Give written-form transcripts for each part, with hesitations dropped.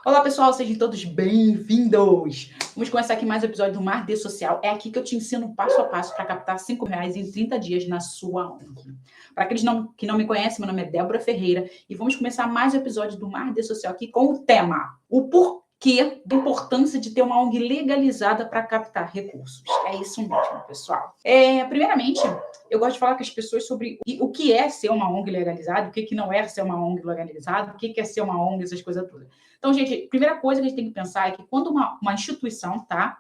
Olá, pessoal, sejam todos bem-vindos! Vamos começar aqui mais um episódio do Mar D Social. É aqui que eu te ensino passo a passo para captar R$ 5 em 30 dias na sua ONG. Para aqueles que não me conhecem, meu nome é Débora Ferreira e vamos começar mais um episódio do Mar D Social aqui com o tema: o porquê da importância de ter uma ONG legalizada para captar recursos. É isso mesmo, pessoal. Primeiramente, eu gosto de falar com as pessoas sobre o que é ser uma ONG legalizada, o que não é ser uma ONG legalizada, o que é ser uma ONG, essas coisas todas. Então, gente, a primeira coisa que a gente tem que pensar é que quando uma instituição, tá?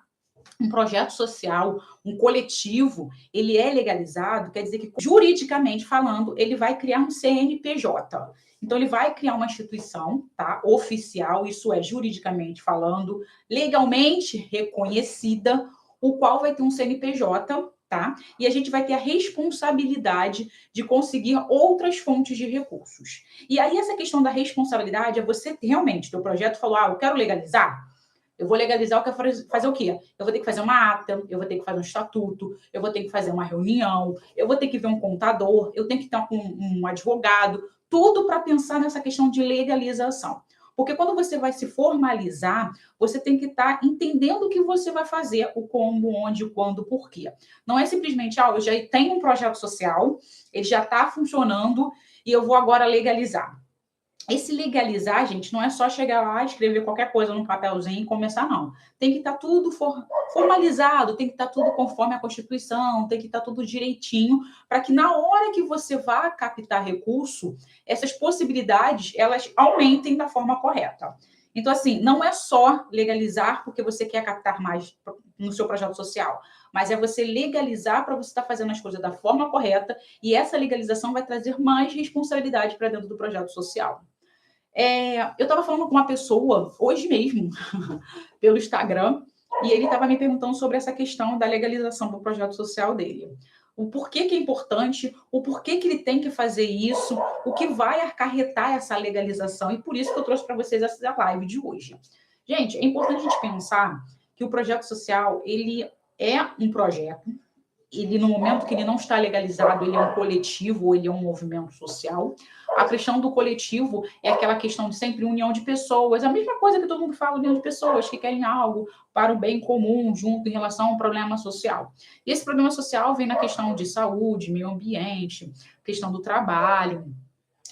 Um projeto social, um coletivo, ele é legalizado, quer dizer que, juridicamente falando, ele vai criar um CNPJ. Então, ele vai criar uma instituição, tá? Oficial, isso é, juridicamente falando, legalmente reconhecida, o qual vai ter um CNPJ, tá? E a gente vai ter a responsabilidade de conseguir outras fontes de recursos. E aí, essa questão da responsabilidade é você realmente, teu projeto falou, eu quero legalizar, eu vou legalizar, eu quero fazer o quê? Eu vou ter que fazer uma ata, eu vou ter que fazer um estatuto, eu vou ter que fazer uma reunião, eu vou ter que ver um contador, eu tenho que estar com um advogado, tudo para pensar nessa questão de legalização. Porque quando você vai se formalizar, você tem que estar entendendo o que você vai fazer, o como, onde, quando, por quê. Não é simplesmente, eu já tenho um projeto social, ele já está funcionando e eu vou agora legalizar. Esse legalizar, gente, não é só chegar lá, escrever qualquer coisa num papelzinho e começar, não. Tem que estar tudo formalizado, tem que estar tudo conforme a Constituição, tem que estar tudo direitinho, para que na hora que você vá captar recurso, essas possibilidades, elas aumentem da forma correta. Então, assim, não é só legalizar porque você quer captar mais no seu projeto social, mas é você legalizar para você estar fazendo as coisas da forma correta, e essa legalização vai trazer mais responsabilidade para dentro do projeto social. Eu estava falando com uma pessoa hoje mesmo, pelo Instagram, e ele estava me perguntando sobre essa questão da legalização do projeto social dele. O porquê que é importante, o porquê que ele tem que fazer isso, o que vai acarretar essa legalização, e por isso que eu trouxe para vocês essa live de hoje. Gente, é importante a gente pensar que o projeto social, ele é um projeto, ele, no momento que ele não está legalizado, ele é um coletivo, ele é um movimento social. A questão do coletivo é aquela questão de sempre união de pessoas, a mesma coisa que todo mundo fala, união de pessoas que querem algo para o bem comum, junto em relação a um problema social. E esse problema social vem na questão de saúde, meio ambiente, questão do trabalho,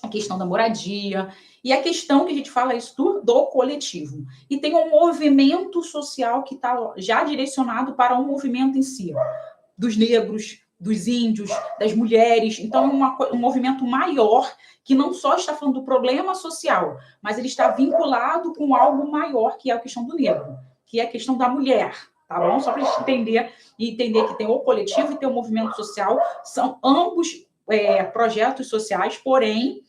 a questão da moradia, e a questão que a gente fala isso do coletivo. E tem um movimento social que está já direcionado para o movimento em si, dos negros, dos índios, das mulheres. Então, um movimento maior que não só está falando do problema social, mas ele está vinculado com algo maior, que é a questão do negro, que é a questão da mulher, tá bom? Só para a gente entender que tem o coletivo e tem o movimento social, são ambos projetos sociais, porém,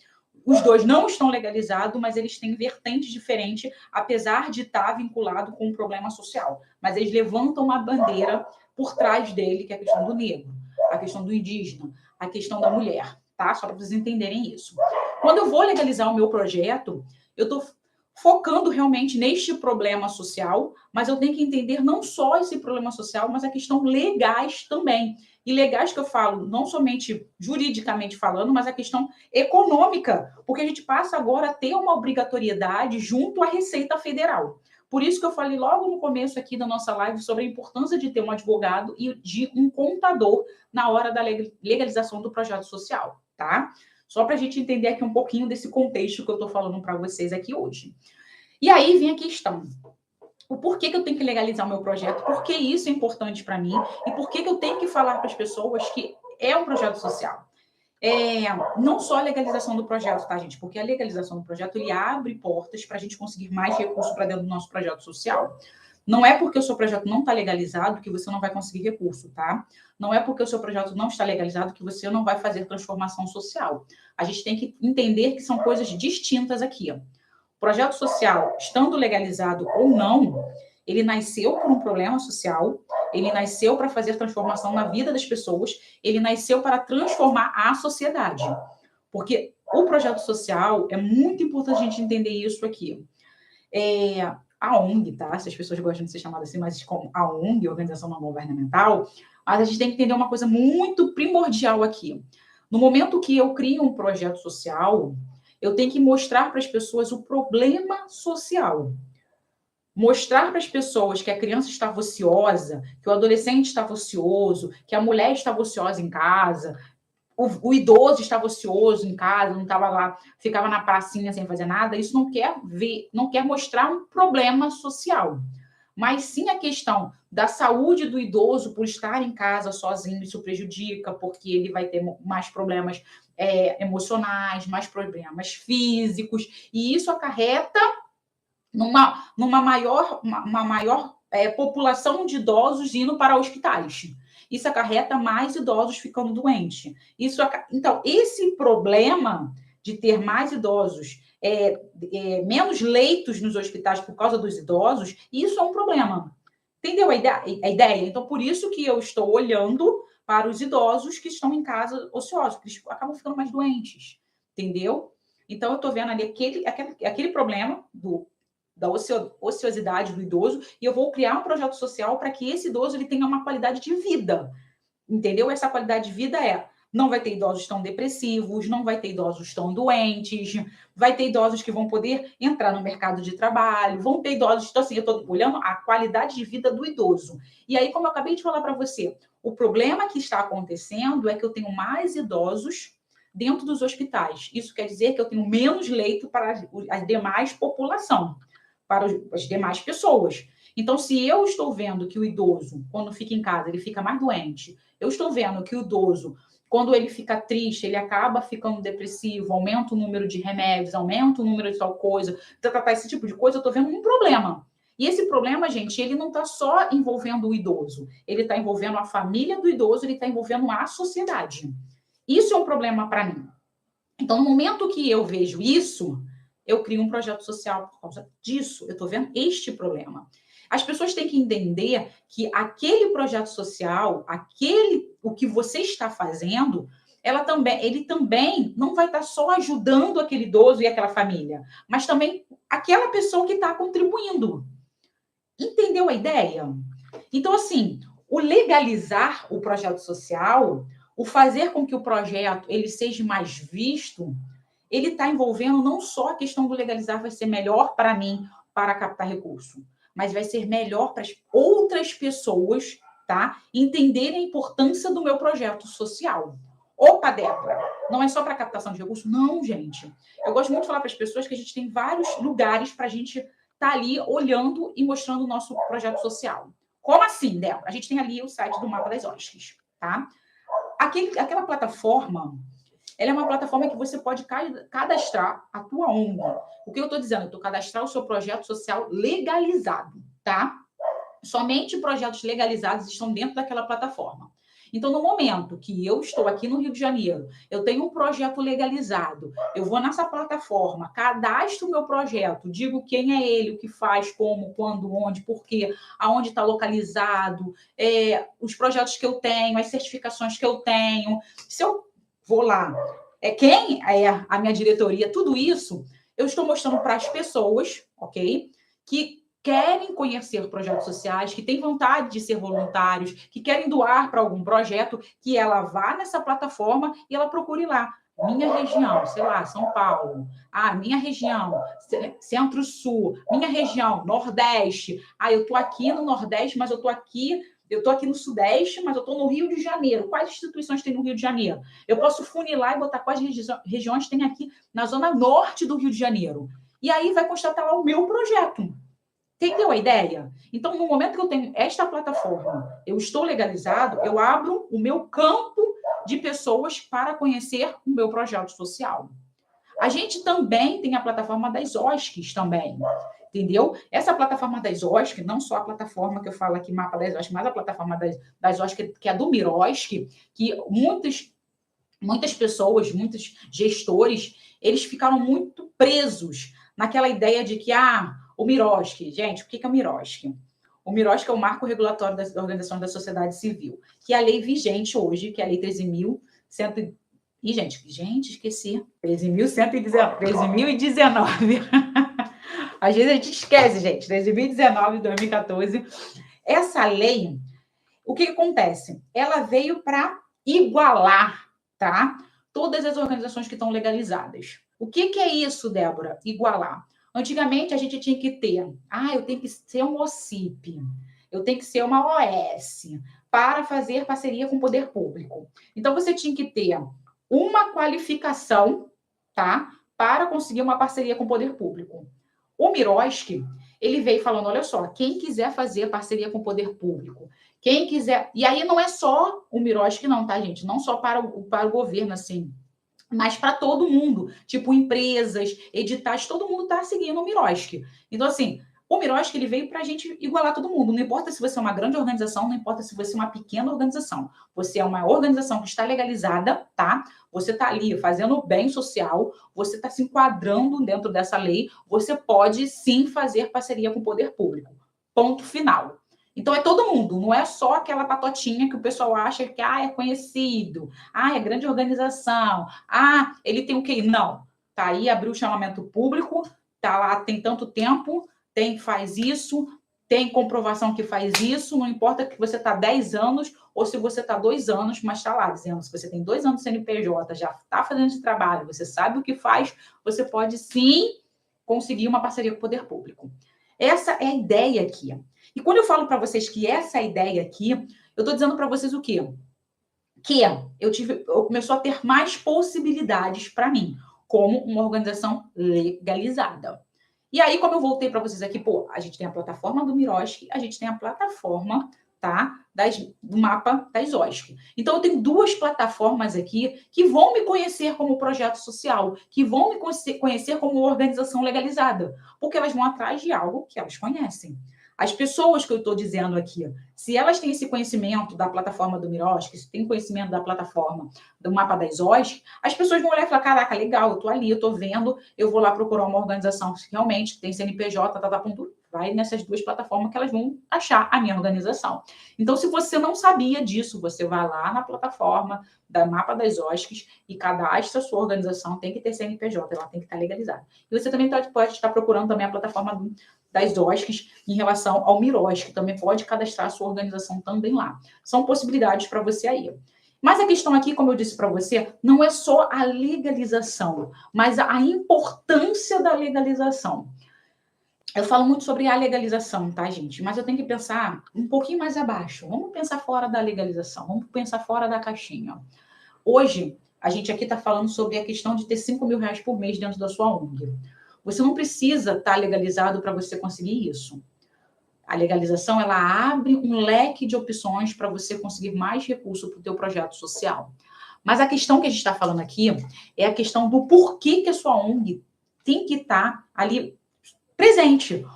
os dois não estão legalizados, mas eles têm vertentes diferentes, apesar de estar vinculado com um problema social. Mas eles levantam uma bandeira por trás dele, que é a questão do negro, a questão do indígena, a questão da mulher, tá? Só para vocês entenderem isso. Quando eu vou legalizar o meu projeto, eu estou focando realmente neste problema social, mas eu tenho que entender não só esse problema social, mas a questão legais também. E legais que eu falo, não somente juridicamente falando, mas a questão econômica, porque a gente passa agora a ter uma obrigatoriedade junto à Receita Federal. Por isso que eu falei logo no começo aqui da nossa live sobre a importância de ter um advogado e de um contador na hora da legalização do projeto social, tá? Só para a gente entender aqui um pouquinho desse contexto que eu estou falando para vocês aqui hoje. E aí vem a questão. O porquê que eu tenho que legalizar o meu projeto, por que isso é importante para mim e por que eu tenho que falar para as pessoas que é um projeto social. Não só a legalização do projeto, tá, gente? Porque a legalização do projeto, ele abre portas para a gente conseguir mais recursos para dentro do nosso projeto social. Não é porque o seu projeto não está legalizado que você não vai conseguir recurso, tá? Não é porque o seu projeto não está legalizado que você não vai fazer transformação social. A gente tem que entender que são coisas distintas aqui. O projeto social, estando legalizado ou não, ele nasceu por um problema social, ele nasceu para fazer transformação na vida das pessoas, ele nasceu para transformar a sociedade. Porque o projeto social, é muito importante a gente entender isso aqui. A ONG, tá? Se as pessoas gostam de ser chamadas assim, mas como a ONG, Organização Não Governamental, mas a gente tem que entender uma coisa muito primordial aqui. No momento que eu crio um projeto social, eu tenho que mostrar para as pessoas o problema social. mostrar para as pessoas que a criança estava ociosa, que o adolescente estava ocioso, que a mulher estava ociosa em casa, o idoso estava ocioso em casa, não estava lá, ficava na pracinha sem fazer nada, isso não quer ver, não quer mostrar um problema social. Mas sim a questão da saúde do idoso por estar em casa sozinho, isso prejudica, porque ele vai ter mais problemas emocionais, mais problemas físicos, e isso acarreta numa maior população de idosos indo para hospitais. Isso acarreta mais idosos ficando doentes. Então, esse problema de ter mais idosos, menos leitos nos hospitais por causa dos idosos, isso é um problema. Entendeu a ideia? Então, por isso que eu estou olhando para os idosos que estão em casa ociosos, porque eles acabam ficando mais doentes. Entendeu? Então, eu estou vendo ali aquele problema da ociosidade do idoso, e eu vou criar um projeto social para que esse idoso ele tenha uma qualidade de vida, entendeu? Essa qualidade de vida não vai ter idosos tão depressivos, não vai ter idosos tão doentes, vai ter idosos que vão poder entrar no mercado de trabalho, vão ter idosos, então assim, eu estou olhando a qualidade de vida do idoso. E aí, como eu acabei de falar para você, o problema que está acontecendo é que eu tenho mais idosos dentro dos hospitais. Isso quer dizer que eu tenho menos leito para a demais população, para as demais pessoas. Então, se eu estou vendo que o idoso, quando fica em casa, ele fica mais doente, eu estou vendo que o idoso, quando ele fica triste, ele acaba ficando depressivo, aumenta o número de remédios, aumenta o número de tal coisa, esse tipo de coisa, eu estou vendo um problema. E esse problema, gente, ele não está só envolvendo o idoso, ele está envolvendo a família do idoso, ele está envolvendo a sociedade. Isso é um problema para mim. Então, no momento que eu vejo isso, eu crio um projeto social por causa disso. Eu estou vendo este problema. As pessoas têm que entender que aquele projeto social, o que você está fazendo, ele também não vai estar só ajudando aquele idoso e aquela família, mas também aquela pessoa que está contribuindo. Entendeu a ideia? Então, assim, o legalizar o projeto social, o fazer com que o projeto ele seja mais visto, ele está envolvendo não só a questão do legalizar vai ser melhor para mim para captar recurso, mas vai ser melhor para as outras pessoas, tá? Entenderem a importância do meu projeto social. Opa, Débora, não é só para captação de recurso? Não, gente. Eu gosto muito de falar para as pessoas que a gente tem vários lugares para a gente estar ali olhando e mostrando o nosso projeto social. Como assim, Débora? A gente tem ali o site do Mapa das OSCs, tá? Aquela plataforma, ela é uma plataforma que você pode cadastrar a tua ONG. O que eu estou dizendo? Eu estou cadastrar o seu projeto social legalizado, tá? Somente projetos legalizados estão dentro daquela plataforma. Então, no momento que eu estou aqui no Rio de Janeiro, eu tenho um projeto legalizado, eu vou nessa plataforma, cadastro o meu projeto, digo quem é ele, o que faz, como, quando, onde, por quê, aonde está localizado, os projetos que eu tenho, as certificações que eu tenho. Se eu vou lá, quem é a minha diretoria, tudo isso, eu estou mostrando para as pessoas, ok? Que querem conhecer projetos sociais, que têm vontade de ser voluntários, que querem doar para algum projeto, que ela vá nessa plataforma e ela procure lá. Minha região, sei lá, São Paulo. Minha região, Centro-Sul. Minha região, Nordeste. Eu estou aqui no Nordeste, mas eu estou aqui no Sudeste, mas eu estou no Rio de Janeiro. Quais instituições tem no Rio de Janeiro? Eu posso funilar e botar quais regiões tem aqui na zona norte do Rio de Janeiro. E aí vai constatar lá o meu projeto. Entendeu a ideia? Então, no momento que eu tenho esta plataforma, eu estou legalizado, eu abro o meu campo de pessoas para conhecer o meu projeto social. A gente também tem a plataforma das OSCs também, entendeu? Essa plataforma das OSCs, não só a plataforma que eu falo aqui, Mapa das OSCs, mas a plataforma das OSCs, que é do Mirosc, que muitas pessoas, muitos gestores, eles ficaram muito presos naquela ideia de que, o Mirosc, gente, o que é o Mirosc? O Mirosc é o marco regulatório da Organização da Sociedade Civil, que é a lei vigente hoje, que é a lei 13.100. E, gente, esqueci. 13.119. Às vezes a gente esquece, gente. 13.019 de 2014. Essa lei, o que acontece? Ela veio para igualar, tá? Todas as organizações que estão legalizadas. O que é isso, Débora? Igualar. Antigamente, a gente tinha que ter, eu tenho que ser um OCIP, eu tenho que ser uma OS para fazer parceria com o poder público. Então, você tinha que ter uma qualificação, tá? Para conseguir uma parceria com o poder público. O Miroski, ele veio falando, olha só, quem quiser fazer parceria com o poder público, quem quiser... E aí não é só o Miroski não, tá, gente? Não só para o governo, assim, mas para todo mundo, tipo empresas, editais, todo mundo está seguindo o Miroski. Então, assim, o Miroski ele veio para a gente igualar todo mundo. Não importa se você é uma grande organização, não importa se você é uma pequena organização. Você é uma organização que está legalizada, tá? Você está ali fazendo bem social, você está se enquadrando dentro dessa lei, você pode sim fazer parceria com o poder público. Ponto final. Então, é todo mundo, não é só aquela patotinha que o pessoal acha que é conhecido, é grande organização, ele tem o quê? Não. Tá aí, abriu o chamamento público, tá lá, tem tanto tempo, faz isso, tem comprovação que faz isso, não importa que você está 10 anos ou se você está 2 anos, mas está lá dizendo, se você tem 2 anos de CNPJ, já está fazendo esse trabalho, você sabe o que faz, você pode sim conseguir uma parceria com o poder público. Essa é a ideia aqui. E quando eu falo para vocês que essa é a ideia aqui, eu estou dizendo para vocês o quê? Que eu começou a ter mais possibilidades para mim, como uma organização legalizada. E aí, como eu voltei para vocês aqui, a gente tem a plataforma do Miroski, a gente tem a plataforma, tá, do mapa das OSC. Então, eu tenho 2 plataformas aqui que vão me conhecer como projeto social, que vão me conhecer como organização legalizada, porque elas vão atrás de algo que elas conhecem. As pessoas que eu estou dizendo aqui, se elas têm esse conhecimento da plataforma do Miroski, se têm conhecimento da plataforma do mapa das OSC, as pessoas vão olhar e falar, caraca, legal, eu estou ali, eu estou vendo, eu vou lá procurar uma organização que realmente tem CNPJ, vai nessas 2 plataformas que elas vão achar a minha organização. Então, se você não sabia disso, você vai lá na plataforma da mapa das OSCs e cadastra a sua organização, tem que ter CNPJ, ela tem que estar legalizada. E você também pode estar procurando também a plataforma das OSCs em relação ao Miroski, também pode cadastrar a sua organização também lá. São possibilidades para você aí. Mas a questão aqui, como eu disse para você, não é só a legalização, mas a importância da legalização. Eu falo muito sobre a legalização, tá, gente? Mas eu tenho que pensar um pouquinho mais abaixo. Vamos pensar fora da legalização, vamos pensar fora da caixinha. Hoje, a gente aqui está falando sobre a questão de ter 5 mil reais por mês dentro da sua ONG. Você não precisa estar legalizado para você conseguir isso. A legalização, ela abre um leque de opções para você conseguir mais recursos para o teu projeto social. Mas a questão que a gente está falando aqui é a questão do porquê que a sua ONG tem que estar ali presente.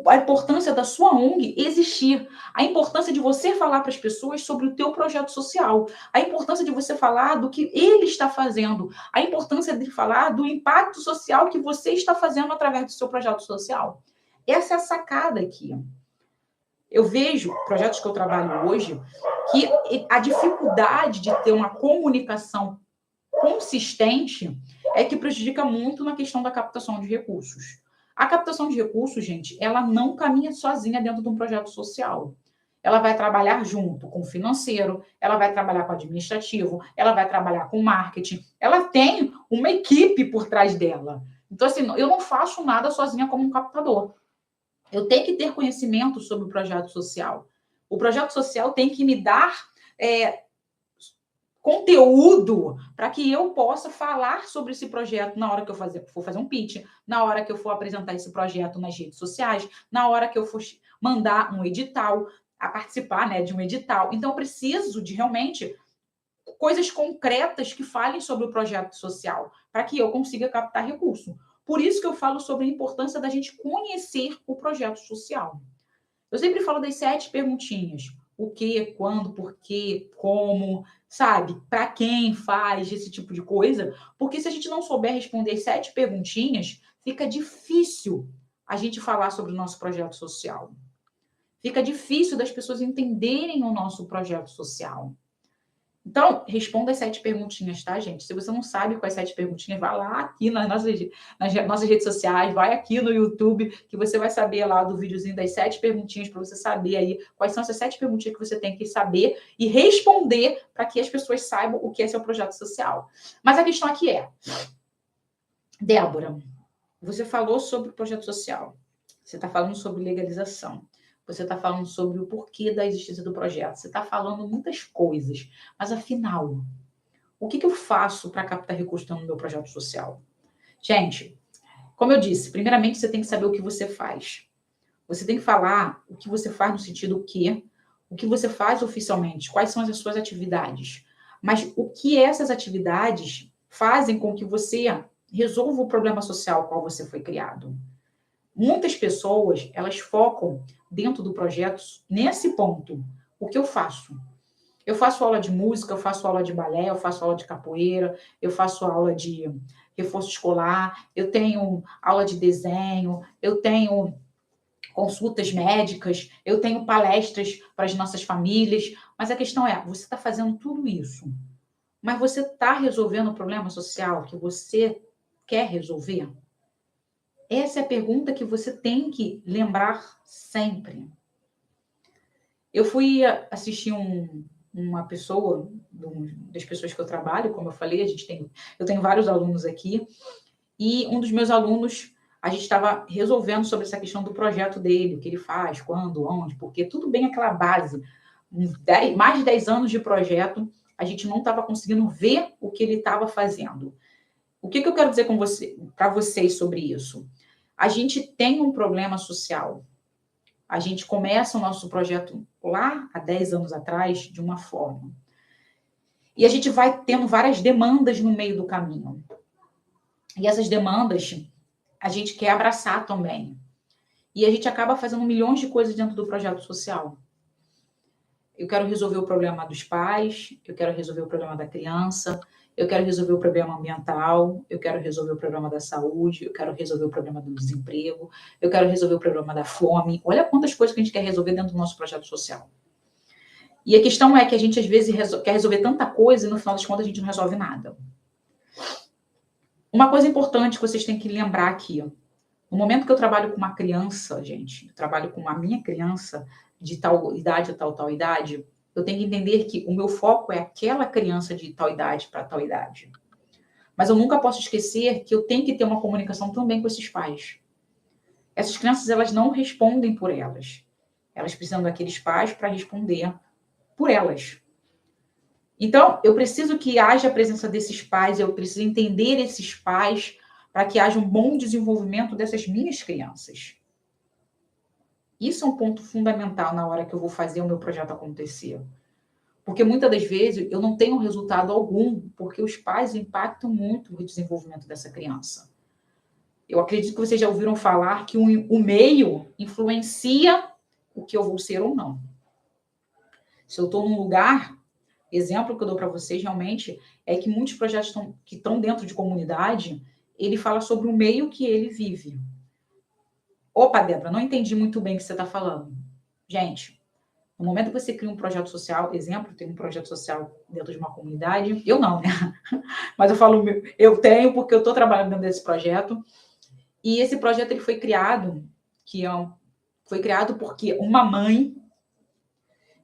A importância da sua ONG existir, a importância de você falar para as pessoas sobre o teu projeto social, a importância de você falar do que ele está fazendo, a importância de falar do impacto social que você está fazendo através do seu projeto social. Essa é a sacada aqui. Eu vejo projetos que eu trabalho hoje que a dificuldade de ter uma comunicação consistente é que prejudica muito na questão da captação de recursos. A captação de recursos, gente, ela não caminha sozinha dentro de um projeto social. Ela vai trabalhar junto com o financeiro, ela vai trabalhar com o administrativo, ela vai trabalhar com o marketing. Ela tem uma equipe por trás dela. Então, assim, eu não faço nada sozinha como um captador. Eu tenho que ter conhecimento sobre o projeto social. O projeto social tem que me dar conteúdo para que eu possa falar sobre esse projeto na hora que eu for fazer um pitch, na hora que eu for apresentar esse projeto nas redes sociais, na hora que eu for mandar um edital, a participar, né, de um edital. Então, eu preciso de realmente coisas concretas que falem sobre o projeto social, para que eu consiga captar recurso. Por isso que eu falo sobre a importância da gente conhecer o projeto social. Eu sempre falo das 7 perguntinhas. O que, quando, por quê, como, sabe? Para quem faz esse tipo de coisa. Porque se a gente não souber responder 7 perguntinhas, fica difícil a gente falar sobre o nosso projeto social. Fica difícil das pessoas entenderem o nosso projeto social. Então, responda as 7 perguntinhas, tá, gente? Se você não sabe quais 7 perguntinhas, vai lá aqui nas nossas redes sociais, vai aqui no YouTube, que você vai saber lá do videozinho das 7 perguntinhas, para você saber aí quais são essas 7 perguntinhas que você tem que saber e responder para que as pessoas saibam o que é seu projeto social. Mas a questão aqui é, Débora, Você falou sobre o projeto social. Você está falando sobre legalização. Você está falando sobre o porquê da existência do projeto. Você está falando muitas coisas. Mas, afinal, o que eu faço para captar recursos no meu projeto social? Gente, como eu disse, primeiramente você tem que saber o que você faz. Você tem que falar o que você faz no sentido o que você faz oficialmente, quais são as suas atividades. Mas o que essas atividades fazem com que você resolva o problema social qual você foi criado. Muitas pessoas, elas focam dentro do projeto nesse ponto. O que eu faço? Eu faço aula de música, eu faço aula de balé, eu faço aula de capoeira, eu faço aula de reforço escolar, eu tenho aula de desenho, eu tenho consultas médicas, eu tenho palestras para as nossas famílias. Mas a questão é, você está fazendo tudo isso, mas você está resolvendo o problema social que você quer resolver? Essa é a pergunta que você tem que lembrar sempre. Eu fui assistir uma pessoa, das pessoas que eu trabalho, como eu falei, eu tenho vários alunos aqui, e um dos meus alunos, a gente estava resolvendo sobre essa questão do projeto dele, o que ele faz, quando, onde, porque tudo bem aquela base. Mais de 10 anos de projeto, a gente não estava conseguindo ver o que ele estava fazendo. O que eu quero dizer para vocês sobre isso? A gente tem um problema social. A gente começa o nosso projeto lá há 10 anos atrás de uma forma. E a gente vai tendo várias demandas no meio do caminho. E essas demandas a gente quer abraçar também. E a gente acaba fazendo milhões de coisas dentro do projeto social. Eu quero resolver o problema dos pais, eu quero resolver o problema da criança, eu quero resolver o problema ambiental, eu quero resolver o problema da saúde, eu quero resolver o problema do desemprego, eu quero resolver o problema da fome. Olha quantas coisas que a gente quer resolver dentro do nosso projeto social. E a questão é que a gente, às vezes, quer resolver tanta coisa e, no final das contas, a gente não resolve nada. Uma coisa importante que vocês têm que lembrar aqui. No momento que eu trabalho com uma criança, gente, eu trabalho com a minha criança de tal idade, tal idade, eu tenho que entender que o meu foco é aquela criança de tal idade para tal idade. Mas eu nunca posso esquecer que eu tenho que ter uma comunicação também com esses pais. Essas crianças, elas não respondem por elas. Elas precisam daqueles pais para responder por elas. Então, eu preciso que haja a presença desses pais, eu preciso entender esses pais para que haja um bom desenvolvimento dessas minhas crianças. Isso é um ponto fundamental na hora que eu vou fazer o meu projeto acontecer. Porque muitas das vezes eu não tenho resultado algum, porque os pais impactam muito o desenvolvimento dessa criança. Eu acredito que vocês já ouviram falar que o meio influencia o que eu vou ser ou não. Se eu estou num lugar, exemplo que eu dou para vocês realmente, é que muitos projetos que estão dentro de comunidade, ele fala sobre o meio que ele vive. Opa, Débora, não entendi muito bem o que você está falando. Gente, no momento que você cria um projeto social, exemplo, tem um projeto social dentro de uma comunidade, eu não, né? Mas eu falo, eu tenho porque eu estou trabalhando dentro desse projeto, e esse projeto ele foi criado, foi criado porque uma mãe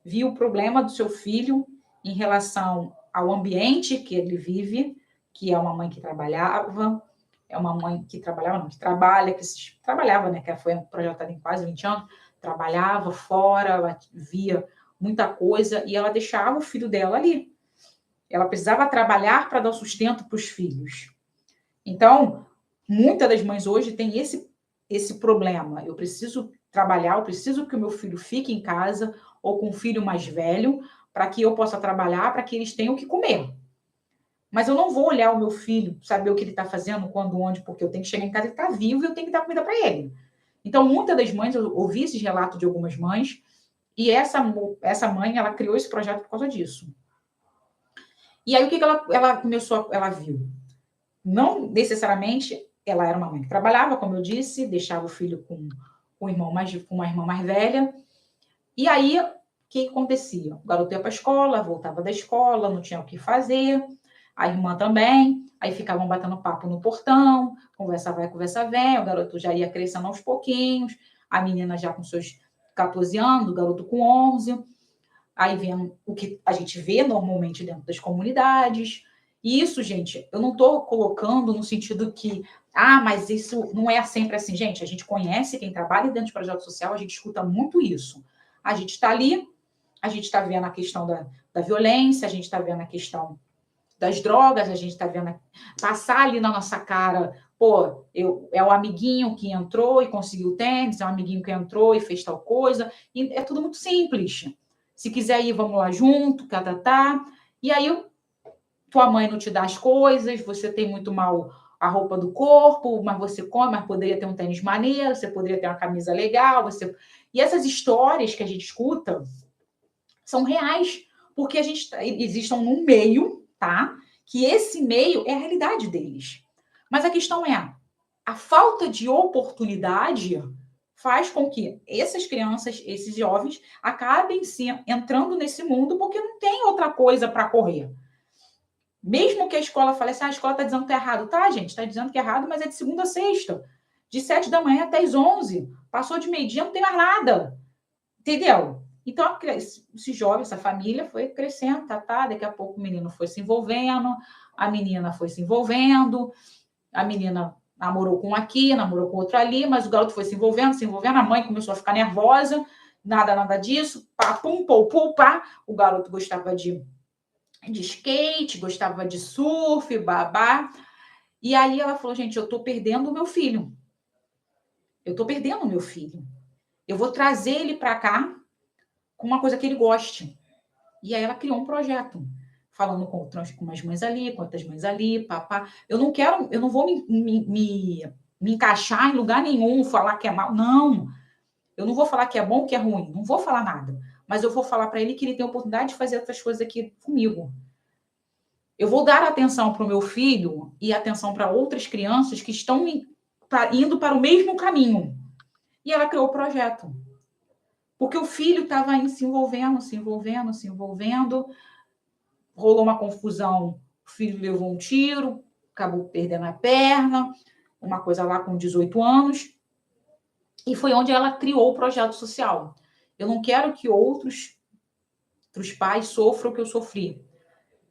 viu o problema do seu filho em relação ao ambiente que ele vive, que é uma mãe que trabalhava, que trabalhava, né? Que foi projetado em quase 20 anos, trabalhava fora, ela via muita coisa e ela deixava o filho dela ali. Ela precisava trabalhar para dar sustento para os filhos. Então, muitas das mães hoje têm esse problema. Eu preciso trabalhar, eu preciso que o meu filho fique em casa ou com um filho mais velho para que eu possa trabalhar, para que eles tenham o que comer. Mas eu não vou olhar o meu filho, saber o que ele está fazendo, quando, onde, porque eu tenho que chegar em casa e ele está vivo e eu tenho que dar comida para ele. Então, muitas das mães, eu ouvi esses relatos de algumas mães, e essa mãe, ela criou esse projeto por causa disso. E aí, o que ela viu? Não necessariamente, ela era uma mãe que trabalhava, como eu disse, deixava o filho com uma irmã mais velha. E aí, o que acontecia? O garoto ia para a escola, voltava da escola, não tinha o que fazer, a irmã também, aí ficavam batendo papo no portão, conversa vai, conversa vem, o garoto já ia crescendo aos pouquinhos, a menina já com seus 14 anos, o garoto com 11, aí vendo o que a gente vê normalmente dentro das comunidades, E isso, gente, eu não estou colocando no sentido que, mas isso não é sempre assim. Gente, a gente conhece quem trabalha dentro de projeto social, a gente escuta muito isso. A gente está ali, a gente está vendo a questão da violência, a gente está vendo a questão das drogas, a gente está vendo passar ali na nossa cara, pô, é o amiguinho que entrou e conseguiu tênis, é o amiguinho que entrou e fez tal coisa, e é tudo muito simples. Se quiser ir, vamos lá junto, tá. E aí, tua mãe não te dá as coisas, você tem muito mal a roupa do corpo, mas você come, mas poderia ter um tênis maneiro, você poderia ter uma camisa legal, E essas histórias que a gente escuta são reais, porque existam num meio, tá? Que esse meio é a realidade deles. Mas a questão é, a falta de oportunidade faz com que essas crianças, esses jovens, acabem entrando nesse mundo porque não tem outra coisa para correr. Mesmo que a escola fale assim, a escola está dizendo que é errado. Tá, gente, está dizendo que é errado, mas é de segunda a sexta. De 7 da manhã até as 11. Passou de meio-dia, não tem mais nada. Entendeu? Então, esse jovem, essa família foi crescendo, daqui a pouco o menino foi se envolvendo, a menina foi se envolvendo, a menina namorou com um aqui, namorou com outro ali, mas o garoto foi se envolvendo, a mãe começou a ficar nervosa, nada disso, pum, pá, o garoto gostava de skate, gostava de surf, babá, e aí ela falou, gente, eu tô perdendo o meu filho, eu vou trazer ele para cá, com uma coisa que ele goste. E aí ela criou um projeto, falando com umas mães ali, com outras mães ali, papá. Eu não vou me encaixar em lugar nenhum, falar que é mal. Não, eu não vou falar que é bom, que é ruim. Não vou falar nada. Mas eu vou falar para ele que ele tem a oportunidade de fazer outras coisas aqui comigo. Eu vou dar atenção para o meu filho e atenção para outras crianças que estão indo para o mesmo caminho. E ela criou o projeto. Porque o filho estava se envolvendo, rolou uma confusão, o filho levou um tiro, acabou perdendo a perna, uma coisa lá com 18 anos, e foi onde ela criou o projeto social. Eu não quero que outros pais sofram o que eu sofri.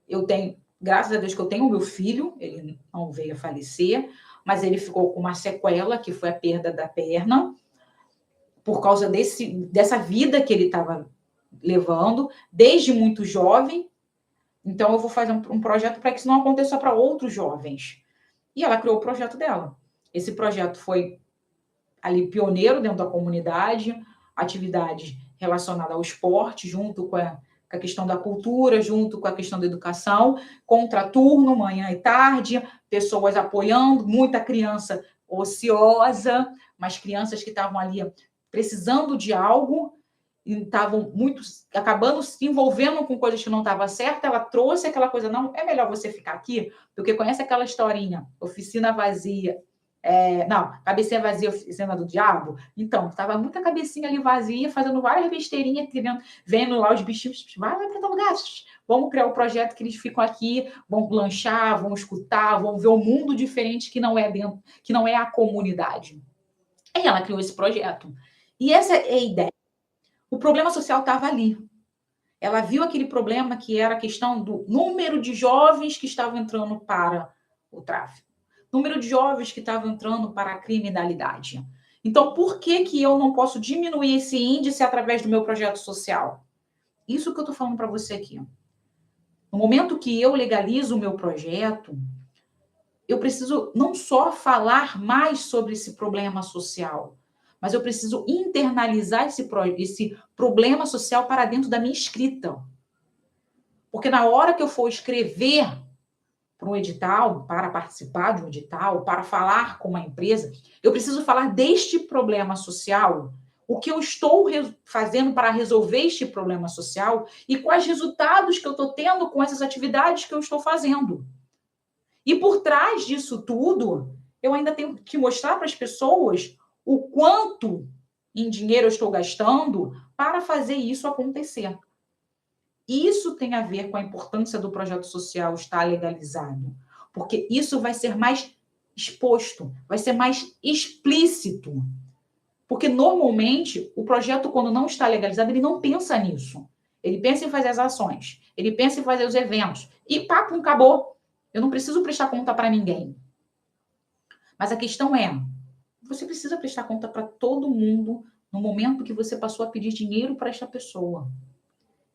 Eu tenho, graças a Deus que eu tenho o meu filho, ele não veio a falecer, mas ele ficou com uma sequela, que foi a perda da perna, por causa dessa vida que ele estava levando, desde muito jovem. Então, eu vou fazer um projeto para que isso não aconteça para outros jovens. E ela criou o projeto dela. Esse projeto foi ali pioneiro dentro da comunidade, atividades relacionadas ao esporte, junto com a questão da cultura, junto com a questão da educação, contraturno, manhã e tarde, pessoas apoiando, muita criança ociosa, mas crianças que estavam ali precisando de algo, e estavam acabando se envolvendo com coisas que não estavam certas, ela trouxe aquela coisa, não, é melhor você ficar aqui, porque conhece aquela historinha, oficina vazia, cabecinha vazia, oficina do diabo? Então, estava muita cabecinha ali vazia, fazendo várias besteirinhas, vendo lá os bichinhos, vai para todo lugar, vamos criar um projeto que eles ficam aqui, vão lanchar, vão escutar, vão ver o mundo diferente que não é a comunidade. E ela criou esse projeto. E essa é a ideia. O problema social estava ali. Ela viu aquele problema que era a questão do número de jovens que estavam entrando para o tráfico. Número de jovens que estavam entrando para a criminalidade. Então, por que eu não posso diminuir esse índice através do meu projeto social? Isso que eu estou falando para você aqui. No momento que eu legalizo o meu projeto, eu preciso não só falar mais sobre esse problema social, mas eu preciso internalizar esse problema social para dentro da minha escrita. Porque na hora que eu for escrever para um edital, para participar de um edital, para falar com uma empresa, eu preciso falar deste problema social, o que eu estou fazendo para resolver este problema social e quais resultados que eu estou tendo com essas atividades que eu estou fazendo. E por trás disso tudo, eu ainda tenho que mostrar para as pessoas o quanto em dinheiro eu estou gastando para fazer isso acontecer. Isso tem a ver com a importância do projeto social estar legalizado, porque isso vai ser mais exposto, vai ser mais explícito. Porque, normalmente, o projeto, quando não está legalizado, ele não pensa nisso. Ele pensa em fazer as ações, ele pensa em fazer os eventos. E papo, acabou. Eu não preciso prestar conta para ninguém. Mas a questão é, você precisa prestar conta para todo mundo no momento que você passou a pedir dinheiro para esta pessoa.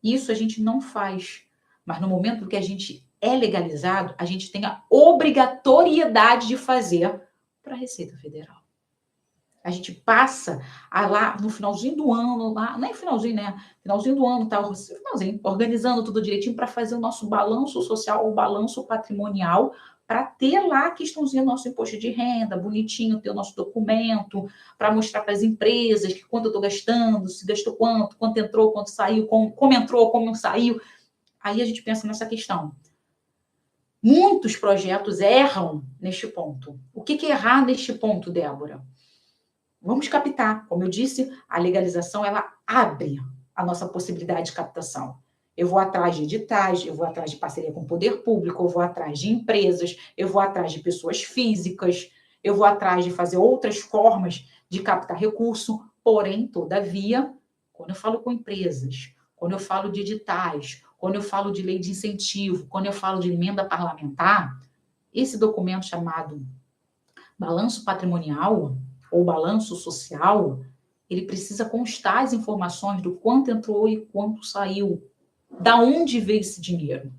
Isso a gente não faz. Mas no momento que a gente é legalizado, a gente tem a obrigatoriedade de fazer para a Receita Federal. A gente passa lá no finalzinho do ano, lá, não é finalzinho, né? Finalzinho do ano, tá? Finalzinho, organizando tudo direitinho para fazer o nosso balanço social, o balanço patrimonial, para ter lá a questãozinha do nosso imposto de renda, bonitinho, ter o nosso documento, para mostrar para as empresas que quanto eu estou gastando, se gastou quanto entrou, quanto saiu, como entrou, como saiu. Aí a gente pensa nessa questão. Muitos projetos erram neste ponto. O que é errar neste ponto, Débora? Vamos captar. Como eu disse, a legalização, ela abre a nossa possibilidade de captação. Eu vou atrás de editais, eu vou atrás de parceria com o poder público, eu vou atrás de empresas, eu vou atrás de pessoas físicas, eu vou atrás de fazer outras formas de captar recurso. Porém, todavia, quando eu falo com empresas, quando eu falo de editais, quando eu falo de lei de incentivo, quando eu falo de emenda parlamentar, esse documento chamado balanço patrimonial ou balanço social, ele precisa constar as informações do quanto entrou e quanto saiu, da onde veio esse dinheiro,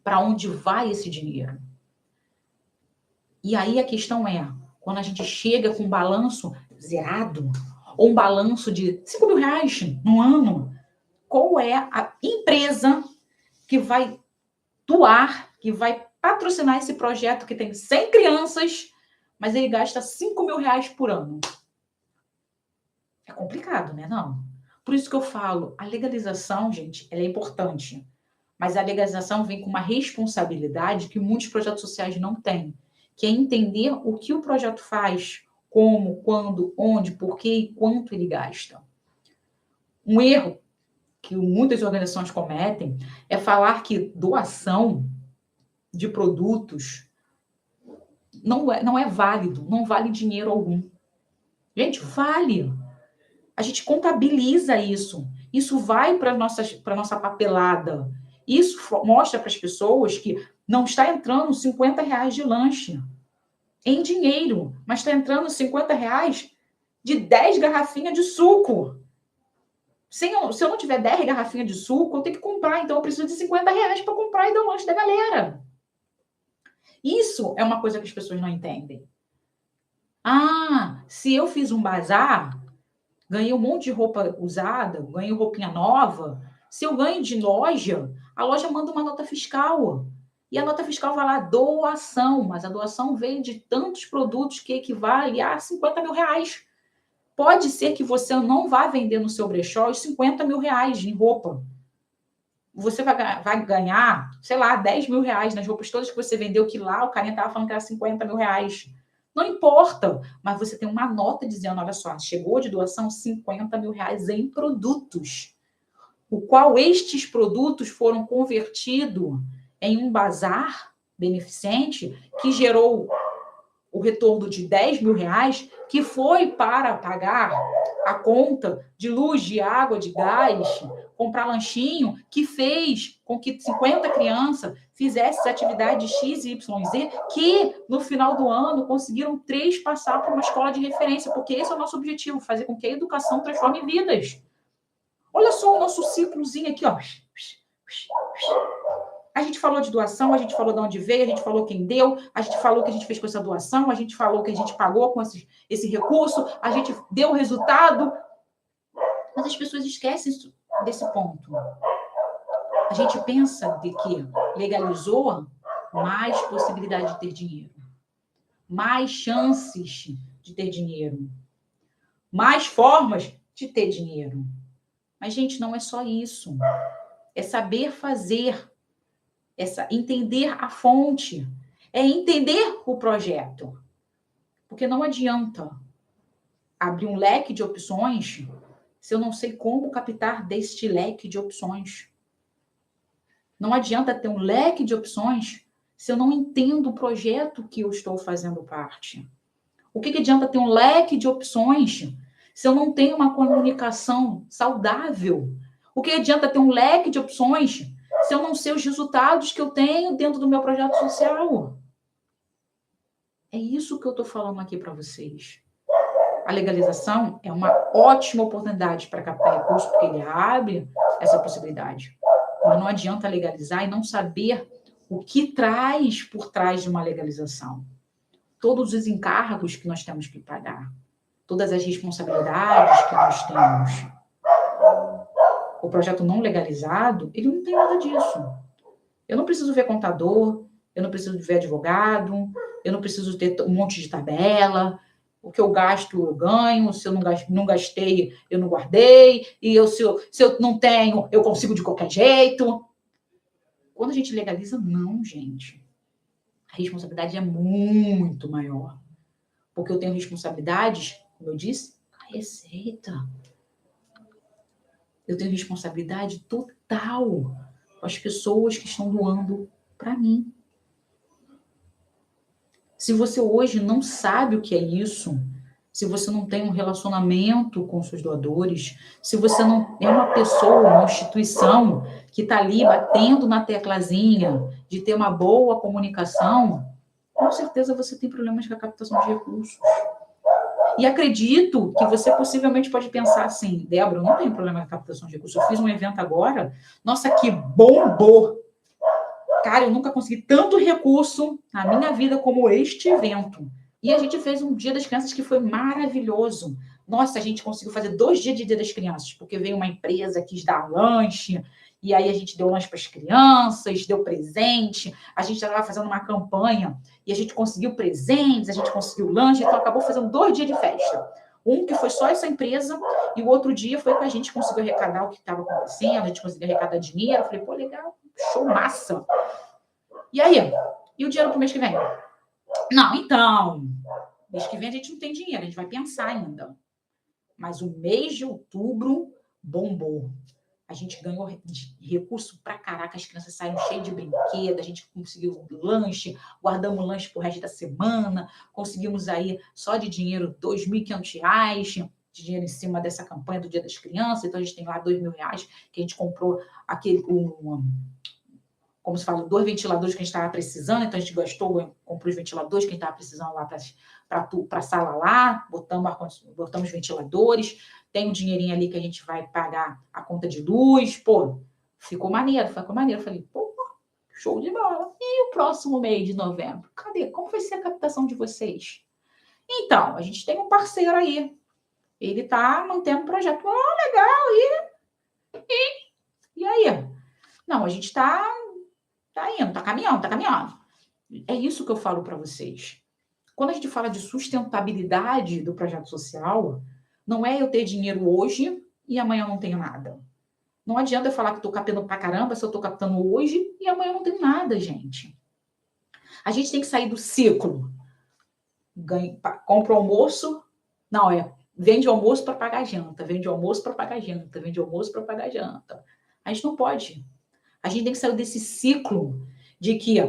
para onde vai esse dinheiro. E aí a questão é, quando a gente chega com um balanço zerado, ou um balanço de 5 mil reais no ano, qual é a empresa que vai doar, que vai patrocinar esse projeto que tem 100 crianças, mas ele gasta 5 mil reais por ano? É complicado, né? Não. Por isso que eu falo, a legalização, gente, ela é importante. Mas a legalização vem com uma responsabilidade que muitos projetos sociais não têm, que é entender o que o projeto faz, como, quando, onde, por quê e quanto ele gasta. Um erro que muitas organizações cometem é falar que doação de produtos não é válido, não vale dinheiro algum. Gente, vale. A gente contabiliza isso. Isso vai para a nossa papelada. Isso mostra para as pessoas que não está entrando 50 reais de lanche em dinheiro, mas está entrando 50 reais de 10 garrafinhas de suco. Se eu não tiver 10 garrafinhas de suco, eu tenho que comprar. Então, eu preciso de 50 reais para comprar e dar o lanche da galera. Isso é uma coisa que as pessoas não entendem. Ah, se eu fiz um bazar, ganhei um monte de roupa usada, ganhei roupinha nova. Se eu ganho de loja, a loja manda uma nota fiscal. E a nota fiscal vai lá, doação. Mas a doação vem de tantos produtos que equivale a 50 mil reais. Pode ser que você não vá vender no seu brechó os 50 mil reais em roupa. Você vai ganhar, sei lá, 10 mil reais nas roupas todas que você vendeu, que lá o carinha estava falando que era 50 mil reais. Não importa, mas você tem uma nota dizendo, olha só, chegou de doação 50 mil reais em produtos, o qual estes produtos foram convertidos em um bazar beneficente que gerou o retorno de 10 mil reais, que foi para pagar a conta de luz, de água, de gás, comprar lanchinho, que fez com que 50 crianças fizessem atividade X, Y, Z, que no final do ano conseguiram 3 passar para uma escola de referência, porque esse é o nosso objetivo, fazer com que a educação transforme vidas. Olha só o nosso ciclozinho aqui, ó. A gente falou de doação, a gente falou de onde veio, a gente falou quem deu, a gente falou o que a gente fez com essa doação, a gente falou que a gente pagou com esse recurso, a gente deu o resultado. Mas as pessoas esquecem desse ponto. A gente pensa de que legalizou mais possibilidade de ter dinheiro, mais chances de ter dinheiro, mais formas de ter dinheiro. Mas, gente, não é só isso. É saber fazer. Entender a fonte, é entender o projeto. Porque não adianta abrir um leque de opções se eu não sei como captar deste leque de opções. Não adianta ter um leque de opções se eu não entendo o projeto que eu estou fazendo parte. O que adianta ter um leque de opções se eu não tenho uma comunicação saudável? O que adianta ter um leque de opções se eu não sei os resultados que eu tenho dentro do meu projeto social? É isso que eu estou falando aqui para vocês. A legalização é uma ótima oportunidade para captar recursos, porque ele abre essa possibilidade. Mas não adianta legalizar e não saber o que traz por trás de uma legalização. Todos os encargos que nós temos que pagar, todas as responsabilidades que nós temos. O projeto não legalizado, ele não tem nada disso. Eu não preciso ver contador, eu não preciso ver advogado, eu não preciso ter um monte de tabela. O que eu gasto, eu ganho. Se eu não gastei, eu não guardei. E se eu não tenho, eu consigo de qualquer jeito. Quando a gente legaliza, não, gente. A responsabilidade é muito maior. Porque eu tenho responsabilidades, como eu disse, com a receita. Eu tenho responsabilidade total com as pessoas que estão doando para mim. Se você hoje não sabe o que é isso, se você não tem um relacionamento com seus doadores, se você não é uma pessoa, uma instituição que está ali batendo na teclazinha de ter uma boa comunicação, com certeza você tem problemas com a captação de recursos. E acredito que você possivelmente pode pensar assim, Débora, eu não tenho problema com a captação de recursos, eu fiz um evento agora, nossa, que bombou! Cara, eu nunca consegui tanto recurso na minha vida como este evento. E a gente fez um Dia das Crianças que foi maravilhoso. Nossa, a gente conseguiu fazer 2 dias de Dia das Crianças, porque veio uma empresa que quis dar lanche, e aí a gente deu lanche para as crianças, deu presente, a gente estava fazendo uma campanha, e a gente conseguiu presentes, a gente conseguiu lanche, então acabou fazendo 2 dias de festa. Um que foi só essa empresa, e o outro dia foi que a gente conseguiu arrecadar o que estava acontecendo, a gente conseguiu arrecadar dinheiro. Eu falei, pô, legal, show massa. E aí? E o dinheiro pro mês que vem? Não, então, mês que vem a gente não tem dinheiro, a gente vai pensar ainda. Mas o mês de outubro bombou. A gente ganhou recurso pra caraca, as crianças saíram cheias de brinquedo, a gente conseguiu lanche, guardamos lanche pro resto da semana, conseguimos aí só de dinheiro R$2.500 de dinheiro em cima dessa campanha do Dia das Crianças. Então a gente tem lá R$2.000 que a gente comprou como se fala, 2 ventiladores que a gente estava precisando, então a gente comprou os ventiladores que a gente estava precisando lá para a sala lá, botamos ventiladores, tem um dinheirinho ali que a gente vai pagar a conta de luz, pô, ficou maneiro. Falei, pô, show de bola. E o próximo mês de novembro? Cadê? Como vai ser a captação de vocês? Então, a gente tem um parceiro aí, ele está mantendo o projeto. Legal, e aí? Não, a gente está indo, tá caminhando. É isso que eu falo para vocês. Quando a gente fala de sustentabilidade do projeto social, não é eu ter dinheiro hoje e amanhã eu não tenho nada. Não adianta eu falar que estou captando pra caramba se eu estou captando hoje e amanhã eu não tenho nada, gente. A gente tem que sair do ciclo. Compra o almoço, vende almoço para pagar janta, vende almoço para pagar janta, vende almoço para pagar janta. A gente não pode. A gente tem que sair desse ciclo de que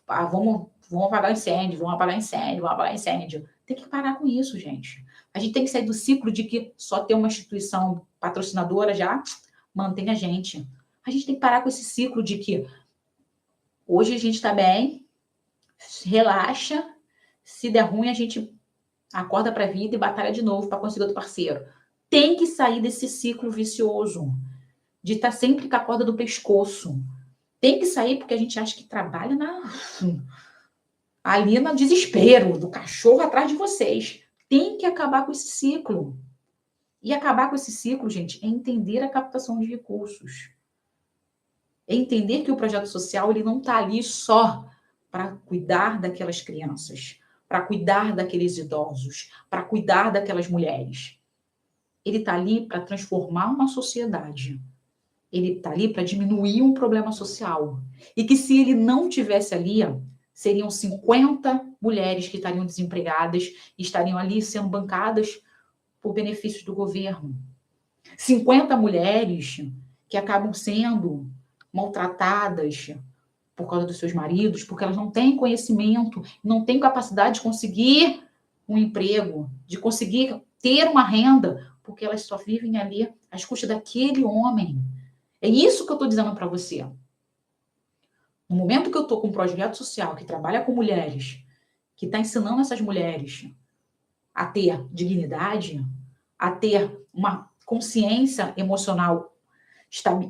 vamos apagar incêndio, vamos apagar incêndio. Tem que parar com isso, gente. A gente tem que sair do ciclo de que só ter uma instituição patrocinadora já mantém a gente. A gente tem que parar com esse ciclo de que hoje a gente está bem, relaxa, se der ruim a gente acorda para a vida e batalha de novo para conseguir outro parceiro. Tem que sair desse ciclo vicioso de estar sempre com a corda do pescoço. Tem que sair porque a gente acha que trabalha ali no desespero, do cachorro atrás de vocês. Tem que acabar com esse ciclo. E acabar com esse ciclo, gente, é entender a captação de recursos. É entender que o projeto social ele não está ali só para cuidar daquelas crianças, para cuidar daqueles idosos, para cuidar daquelas mulheres. Ele está ali para transformar uma sociedade. Ele está ali para diminuir um problema social. E que se ele não tivesse ali, seriam 50 mulheres que estariam desempregadas e estariam ali sendo bancadas por benefícios do governo. 50 mulheres que acabam sendo maltratadas por causa dos seus maridos, porque elas não têm conhecimento, não têm capacidade de conseguir um emprego, de conseguir ter uma renda, porque elas só vivem ali às custas daquele homem. É isso que eu estou dizendo para você. No momento que eu estou com um projeto social que trabalha com mulheres, que está ensinando essas mulheres a ter dignidade, a ter uma consciência emocional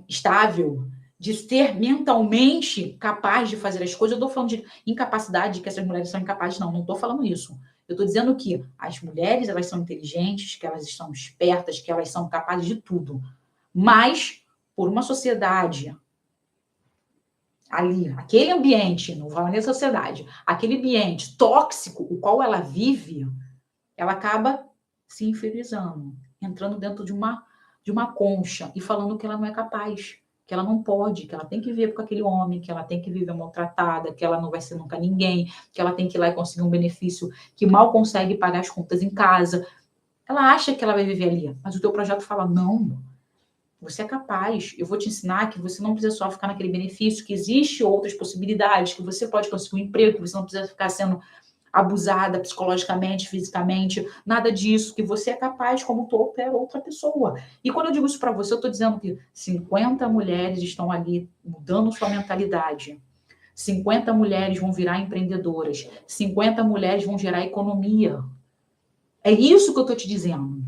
estável, de ser mentalmente capaz de fazer as coisas. Eu estou falando de incapacidade, que essas mulheres são incapazes, não estou falando isso. Eu estou dizendo que as mulheres, elas são inteligentes, que elas são espertas, que elas são capazes de tudo. Mas, por uma sociedade ali, aquele ambiente, não vou nem sociedade, aquele ambiente tóxico, o qual ela vive, ela acaba se inferiorizando, entrando dentro de uma concha e falando que ela não é capaz, que ela não pode, que ela tem que viver com aquele homem, que ela tem que viver maltratada, que ela não vai ser nunca ninguém, que ela tem que ir lá e conseguir um benefício que mal consegue pagar as contas em casa. Ela acha que ela vai viver ali, mas o teu projeto fala, não, você é capaz, eu vou te ensinar que você não precisa só ficar naquele benefício, que existe outras possibilidades, que você pode conseguir um emprego, que você não precisa ficar sendo abusada psicologicamente, fisicamente, nada disso, que você é capaz como qualquer outra pessoa. E quando eu digo isso para você, eu estou dizendo que 50 mulheres estão ali mudando sua mentalidade. 50 mulheres vão virar empreendedoras. 50 mulheres vão gerar economia. É isso que eu estou te dizendo.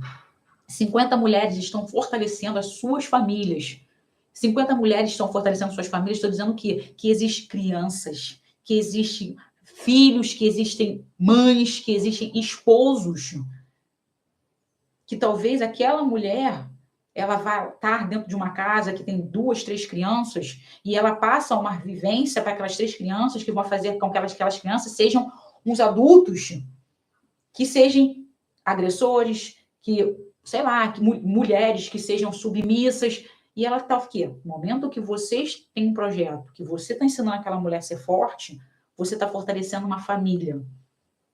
50 mulheres estão fortalecendo as suas famílias. 50 mulheres estão fortalecendo suas famílias. Estou dizendo que existem crianças, que existem filhos, que existem mães, que existem esposos, que talvez aquela mulher, ela vai estar dentro de uma casa que tem 2, 3 crianças e ela passa uma vivência para aquelas 3 crianças que vão fazer com que aquelas crianças sejam uns adultos que sejam agressores, que, sei lá, que mulheres que sejam submissas. E ela está o quê? No momento que vocês têm um projeto, que você está ensinando aquela mulher a ser forte, você está fortalecendo uma família.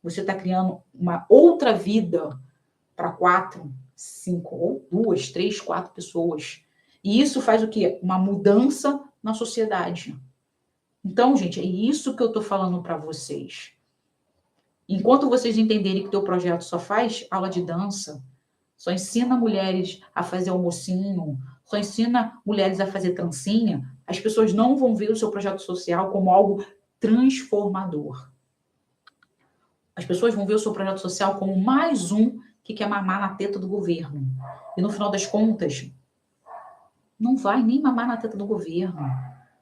Você está criando uma outra vida para 4, 5, ou 2, 3, 4 pessoas. E isso faz o quê? Uma mudança na sociedade. Então, gente, é isso que eu estou falando para vocês. Enquanto vocês entenderem que o teu projeto só faz aula de dança, só ensina mulheres a fazer almocinho, só ensina mulheres a fazer trancinha, as pessoas não vão ver o seu projeto social como algo transformador. As pessoas vão ver o seu projeto social como mais um que quer mamar na teta do governo. E no final das contas, não vai nem mamar na teta do governo.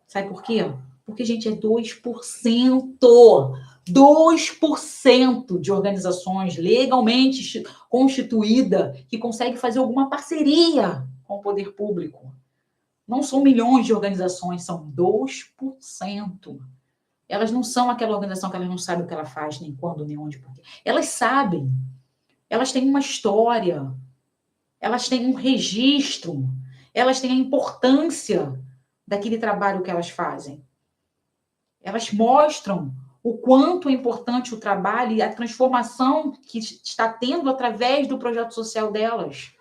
Sabe por quê? Porque, gente, é 2%. 2% de organizações legalmente constituídas que conseguem fazer alguma parceria com o poder público. Não são milhões de organizações, são 2%. Elas não são aquela organização que elas não sabem o que ela faz, nem quando, nem onde, por quê. Elas sabem. Elas têm uma história. Elas têm um registro. Elas têm a importância daquele trabalho que elas fazem. Elas mostram o quanto é importante o trabalho e a transformação que está tendo através do projeto social delas.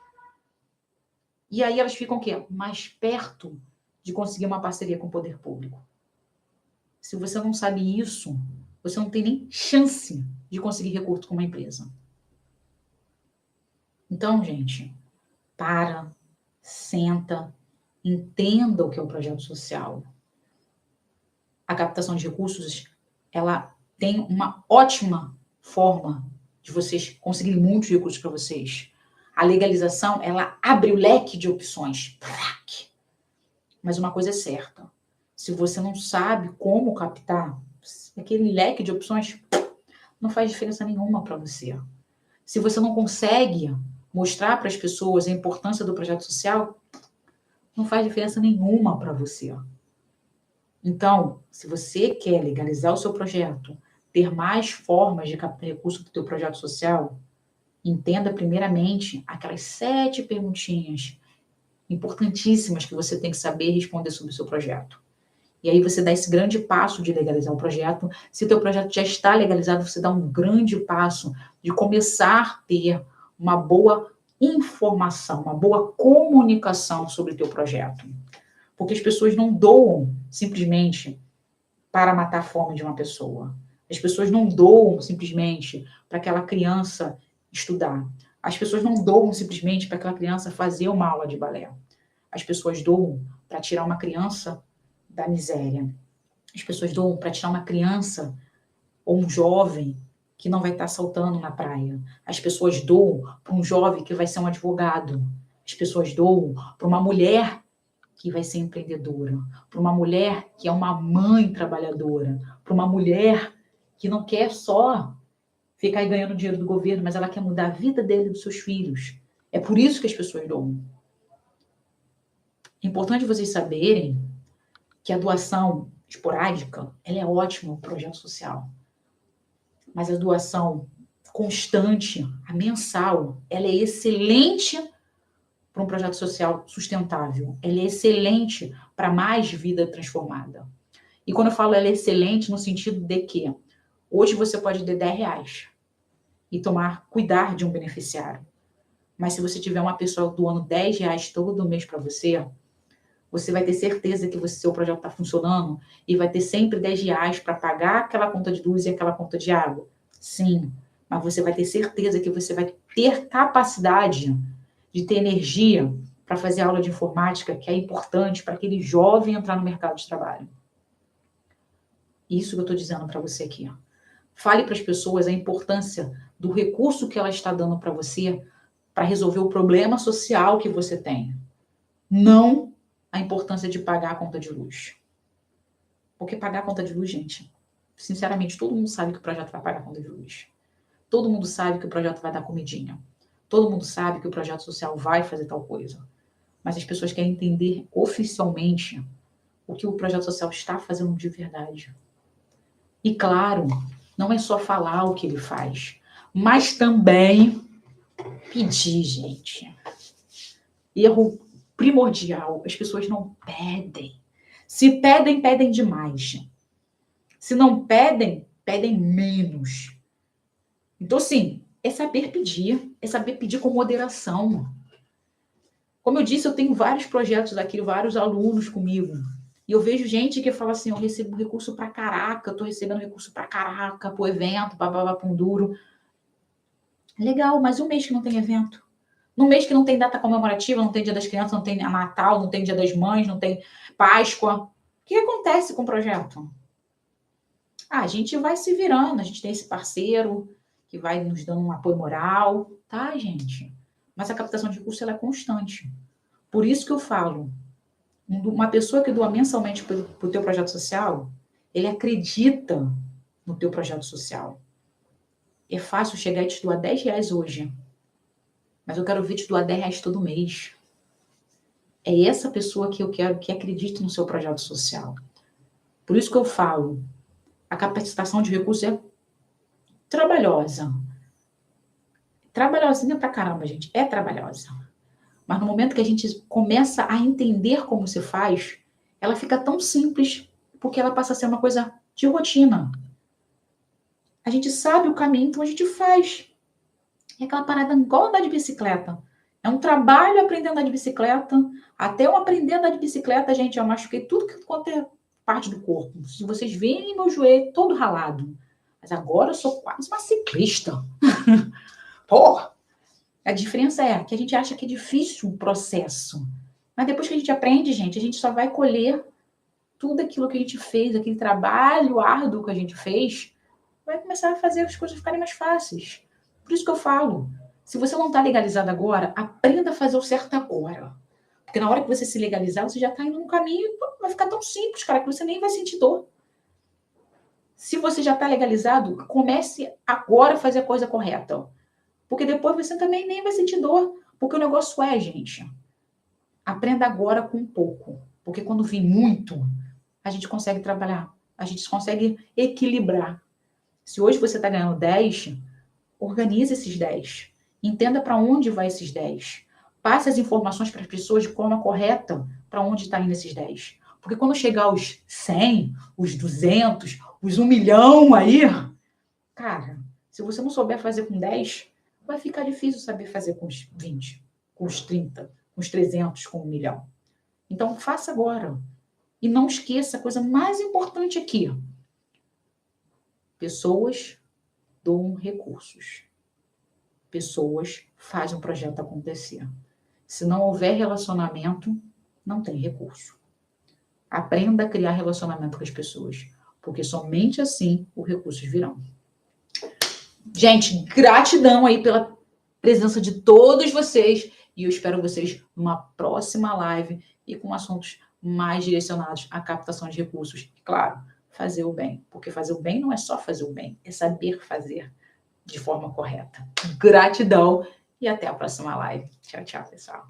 E aí elas ficam o quê? Mais perto de conseguir uma parceria com o poder público. Se você não sabe isso, você não tem nem chance de conseguir recurso com uma empresa. Então, gente, senta, entenda o que é o projeto social. A captação de recursos, ela tem uma ótima forma de vocês conseguirem muitos recursos para vocês. A legalização, ela abre o leque de opções. Mas uma coisa é certa. Se você não sabe como captar, aquele leque de opções não faz diferença nenhuma para você. Se você não consegue mostrar para as pessoas a importância do projeto social, não faz diferença nenhuma para você. Então, se você quer legalizar o seu projeto, ter mais formas de captar recursos para o teu projeto social, entenda primeiramente aquelas 7 perguntinhas importantíssimas que você tem que saber responder sobre o seu projeto. E aí você dá esse grande passo de legalizar o projeto. Se o teu projeto já está legalizado, você dá um grande passo de começar a ter uma boa informação, uma boa comunicação sobre o teu projeto. Porque as pessoas não doam simplesmente para matar a fome de uma pessoa. As pessoas não doam simplesmente para aquela criança estudar. As pessoas não doam simplesmente para aquela criança fazer uma aula de balé. As pessoas doam para tirar uma criança da miséria. As pessoas doam para tirar uma criança ou um jovem que não vai estar assaltando na praia. As pessoas doam para um jovem que vai ser um advogado. As pessoas doam para uma mulher que vai ser empreendedora, para uma mulher que é uma mãe trabalhadora, para uma mulher que não quer só ficar aí ganhando dinheiro do governo, mas ela quer mudar a vida dele e dos seus filhos. É por isso que as pessoas doam. É importante vocês saberem que a doação esporádica, ela é ótima no projeto social. Mas a doação constante, a mensal, ela é excelente para um projeto social sustentável. Ela é excelente para mais vida transformada. E quando eu falo ela é excelente no sentido de que hoje você pode ter R$10 e cuidar de um beneficiário. Mas se você tiver uma pessoa doando R$10 todo mês para você, você vai ter certeza que seu projeto está funcionando e vai ter sempre R$10 para pagar aquela conta de luz e aquela conta de água. Sim, mas você vai ter certeza que você vai ter capacidade de ter energia para fazer aula de informática, que é importante para aquele jovem entrar no mercado de trabalho. Isso que eu estou dizendo para você aqui. Fale para as pessoas a importância do recurso que ela está dando para você para resolver o problema social que você tem. Não a importância de pagar a conta de luz. Porque pagar a conta de luz, gente, sinceramente, todo mundo sabe que o projeto vai pagar a conta de luz. Todo mundo sabe que o projeto vai dar comidinha. Todo mundo sabe que o projeto social vai fazer tal coisa. Mas as pessoas querem entender oficialmente o que o projeto social está fazendo de verdade. E claro, não é só falar o que ele faz, mas também pedir, gente. Erro primordial, as pessoas não pedem. Se pedem, pedem demais. Se não pedem, pedem menos. Então, assim, é saber pedir com moderação. Como eu disse, eu tenho vários projetos aqui, vários alunos comigo. E eu vejo gente que fala assim, eu recebo recurso pra caraca, eu tô recebendo recurso pra caraca, pro evento, bababá, pão duro. Legal, mas um mês que não tem evento? Num mês que não tem data comemorativa, não tem Dia das Crianças, não tem Natal, não tem Dia das Mães, não tem Páscoa. O que acontece com o projeto? A gente vai se virando, a gente tem esse parceiro que vai nos dando um apoio moral, tá, gente? Mas a captação de recursos ela é constante. Por isso que eu falo, uma pessoa que doa mensalmente para o teu projeto social, ele acredita no teu projeto social. É fácil chegar e te doar R$10 hoje, mas eu quero ver te doar R$10 todo mês. É essa pessoa que eu quero que acredite no seu projeto social. Por isso que eu falo, a capacitação de recursos é trabalhosa. Trabalhosinha pra caramba, gente. É trabalhosa. Mas no momento que a gente começa a entender como se faz, ela fica tão simples, porque ela passa a ser uma coisa de rotina. A gente sabe o caminho, então a gente faz. É aquela parada igual andar de bicicleta. É um trabalho aprender a andar de bicicleta. Até eu aprender a andar de bicicleta, gente, eu machuquei tudo quanto é parte do corpo. Se vocês verem meu joelho todo ralado. Mas agora eu sou quase uma ciclista. Porra! A diferença é que a gente acha que é difícil o processo. Mas depois que a gente aprende, gente, a gente só vai colher tudo aquilo que a gente fez, aquele trabalho árduo que a gente fez, vai começar a fazer as coisas ficarem mais fáceis. Por isso que eu falo, se você não está legalizado agora, aprenda a fazer o certo agora. Porque na hora que você se legalizar, você já está indo no caminho e vai ficar tão simples, cara, que você nem vai sentir dor. Se você já está legalizado, comece agora a fazer a coisa correta. Porque depois você também nem vai sentir dor. Porque o negócio é, gente, aprenda agora com pouco. Porque quando vir muito, a gente consegue trabalhar. A gente consegue equilibrar. Se hoje você está ganhando 10, organize esses 10. Entenda para onde vai esses 10. Passe as informações para as pessoas de forma correta para onde está indo esses 10. Porque quando chegar os 100, os 200, os 1 milhão aí, cara, se você não souber fazer com 10, vai ficar difícil saber fazer com os 20, com os 30, com os 300, com 1 milhão. Então, faça agora. E não esqueça a coisa mais importante aqui. Pessoas doam recursos. Pessoas fazem um projeto acontecer. Se não houver relacionamento, não tem recurso. Aprenda a criar relacionamento com as pessoas, porque somente assim os recursos virão. Gente, gratidão aí pela presença de todos vocês e eu espero vocês numa próxima live e com assuntos mais direcionados à captação de recursos. E, claro, fazer o bem, porque fazer o bem não é só fazer o bem, é saber fazer de forma correta. Gratidão e até a próxima live. Tchau, tchau, pessoal.